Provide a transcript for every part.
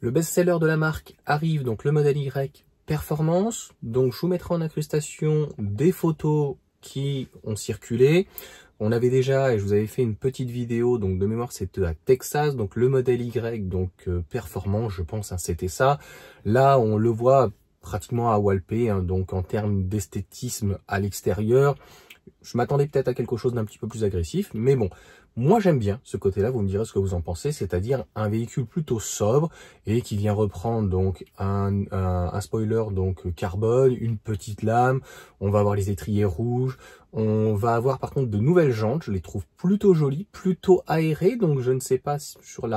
Le best-seller de la marque arrive, donc le modèle Y Performance. Donc je vous mettrai en incrustation des photos qui ont circulé. On avait déjà, et je vous avais fait une petite vidéo, donc de mémoire c'était à Texas, donc le modèle Y, donc Performance, je pense, hein, c'était ça. Là on le voit pratiquement à Walpé, hein, donc en termes d'esthétisme à l'extérieur. Je m'attendais peut-être à quelque chose d'un petit peu plus agressif, mais bon, moi j'aime bien ce côté-là, vous me direz ce que vous en pensez, c'est-à-dire un véhicule plutôt sobre et qui vient reprendre donc un spoiler donc carbone, une petite lame, on va avoir les étriers rouges, on va avoir par contre de nouvelles jantes, je les trouve plutôt jolies, plutôt aérées, donc je ne sais pas sur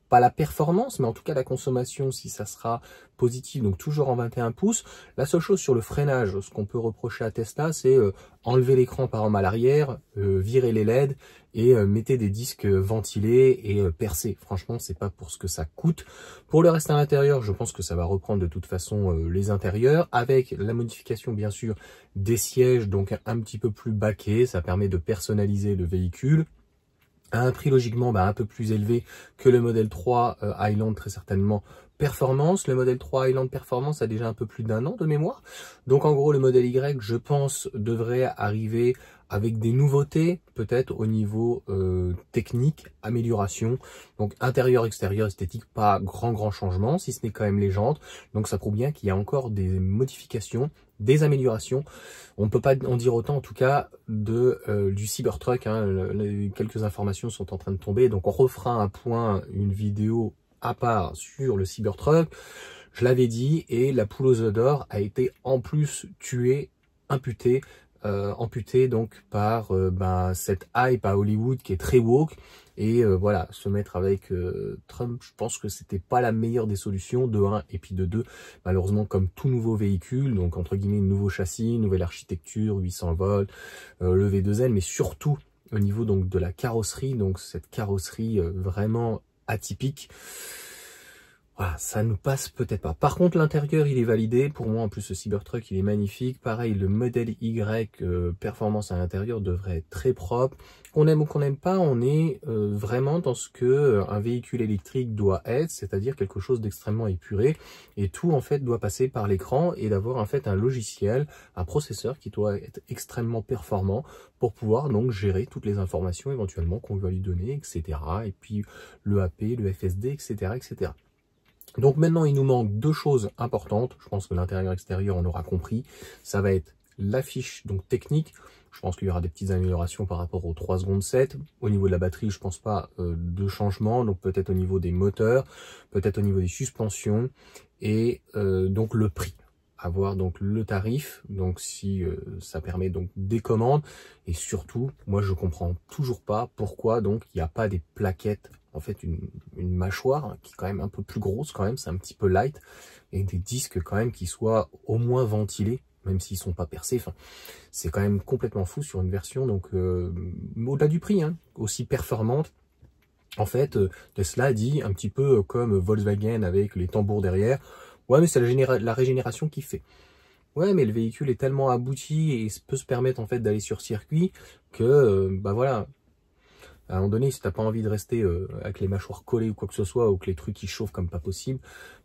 pas la performance, mais en tout cas la consommation, si ça sera positif, donc toujours en 21 pouces. La seule chose sur le freinage, ce qu'on peut reprocher à Tesla, c'est enlever l'écran par en mal arrière, virer les LED et mettez des disques ventilés et percés. Franchement, c'est pas pour ce que ça coûte. Pour le reste à l'intérieur, je pense que ça va reprendre de toute façon les intérieurs, avec la modification bien sûr des sièges, donc un petit peu plus baquets, ça permet de personnaliser le véhicule. À un prix logiquement un peu plus élevé que le modèle 3 Highland, très certainement Performance. Le modèle 3 Highland Performance a déjà un peu plus d'1 an de mémoire. Donc en gros, le modèle Y, je pense, devrait arriver avec des nouveautés, peut-être au niveau technique, amélioration. Donc intérieur, extérieur, esthétique, pas grand changement, si ce n'est quand même les jantes. Donc ça prouve bien qu'il y a encore des modifications, des améliorations. On ne peut pas en dire autant en tout cas du Cybertruck, hein. Quelques informations sont en train de tomber, donc on refera un point, une vidéo à part sur le Cybertruck. Je l'avais dit, et la poule aux œufs d'or a été en plus tuée, amputée donc par cette hype à Hollywood qui est très woke. Et voilà, se mettre avec Trump, je pense que c'était pas la meilleure des solutions, de 1, et puis de 2, malheureusement comme tout nouveau véhicule, donc entre guillemets nouveau châssis, nouvelle architecture, 800 volts, le V2L, mais surtout au niveau donc de la carrosserie, donc cette carrosserie vraiment atypique. Voilà, ça nous passe peut-être pas. Par contre, l'intérieur, il est validé. Pour moi, en plus, ce Cybertruck, il est magnifique. Pareil, le modèle Y performance à l'intérieur devrait être très propre. Qu'on aime ou qu'on n'aime pas, on est vraiment dans ce que un véhicule électrique doit être, c'est-à-dire quelque chose d'extrêmement épuré. Et tout, en fait, doit passer par l'écran et d'avoir, en fait, un logiciel, un processeur qui doit être extrêmement performant pour pouvoir donc gérer toutes les informations éventuellement qu'on va lui donner, etc. Et puis, le AP, le FSD, etc., etc. Donc maintenant, il nous manque deux choses importantes. Je pense que l'intérieur extérieur, on aura compris. Ça va être l'affiche donc technique. Je pense qu'il y aura des petites améliorations par rapport au 3 secondes 7. Au niveau de la batterie, je pense pas de changement. Donc peut-être au niveau des moteurs, peut-être au niveau des suspensions et donc le prix. Avoir donc le tarif, donc si ça permet donc des commandes. Et surtout, moi je comprends toujours pas pourquoi donc il n'y a pas des plaquettes, en fait une mâchoire hein, qui est quand même un peu plus grosse quand même, c'est un petit peu light, et des disques quand même qui soient au moins ventilés, même s'ils sont pas percés. Enfin, c'est quand même complètement fou sur une version donc au-delà du prix, hein, aussi performante. En fait, Tesla dit un petit peu comme Volkswagen avec les tambours derrière. Ouais, mais c'est la régénération qui fait. Ouais, mais le véhicule est tellement abouti et peut se permettre en fait d'aller sur circuit que, voilà, à un moment donné, si t'as pas envie de rester avec les mâchoires collées ou quoi que ce soit, ou que les trucs qui chauffent comme pas possible,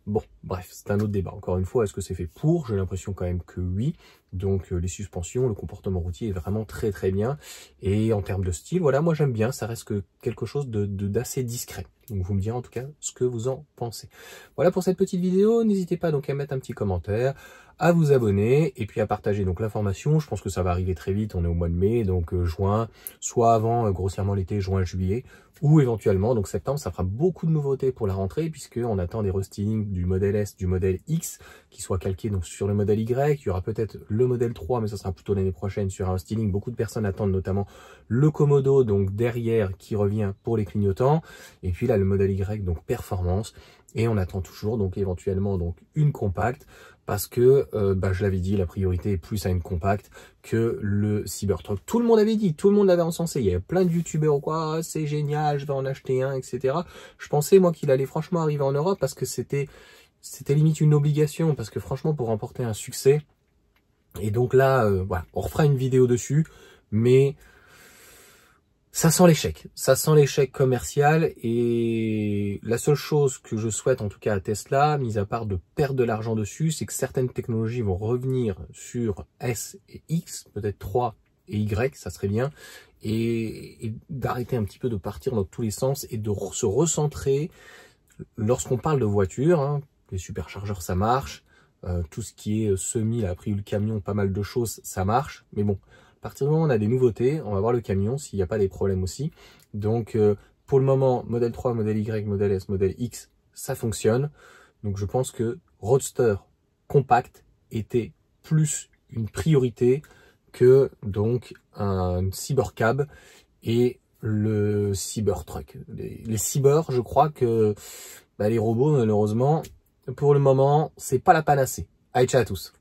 bon, bref, c'est un autre débat. Encore une fois, est-ce que c'est fait pour? J'ai l'impression quand même que oui. Donc les suspensions, le comportement routier est vraiment très bien. Et en termes de style, voilà, moi j'aime bien, ça reste que quelque chose d'assez discret. Donc vous me direz en tout cas ce que vous en pensez. Voilà pour cette petite vidéo, n'hésitez pas donc à mettre un petit commentaire, à vous abonner et puis à partager donc l'information. Je pense que ça va arriver très vite, on est au mois de mai, donc juin, soit avant grossièrement l'été, juin, juillet, ou éventuellement donc septembre. Ça fera beaucoup de nouveautés pour la rentrée puisqu'on attend des restylings du modèle S, du modèle X qui soient calqués donc sur le modèle Y. Il y aura peut-être le modèle 3, mais ça sera plutôt l'année prochaine sur un restyling. Beaucoup de personnes attendent notamment le Komodo donc derrière qui revient pour les clignotants, et puis là le modèle Y donc performance, et on attend toujours donc éventuellement donc une compacte parce que je l'avais dit, la priorité est plus à une compacte que le Cybertruck. Tout le monde avait dit, tout le monde l'avait encensé, il y avait plein de youtubeurs quoi, ah, c'est génial, je vais en acheter un, etc. Je pensais moi qu'il allait franchement arriver en Europe parce que c'était limite une obligation, parce que franchement pour remporter un succès, et donc là voilà, on refera une vidéo dessus, mais Ça sent l'échec commercial, et la seule chose que je souhaite en tout cas à Tesla, mis à part de perdre de l'argent dessus, c'est que certaines technologies vont revenir sur S et X, peut-être 3 et Y, ça serait bien, et d'arrêter un petit peu de partir dans tous les sens et de se recentrer lorsqu'on parle de voitures, hein. Les superchargeurs ça marche, tout ce qui est semi, là, pris le camion, pas mal de choses, ça marche, mais bon, à partir du moment où on a des nouveautés, on va voir le camion s'il n'y a pas des problèmes aussi. Donc pour le moment, modèle 3, modèle Y, modèle S, modèle X, ça fonctionne. Donc je pense que Roadster compact était plus une priorité que donc un Cybercab et le Cybertruck. Les Cyber, je crois que les robots, malheureusement, pour le moment, c'est pas la panacée. Allez, ciao à tous.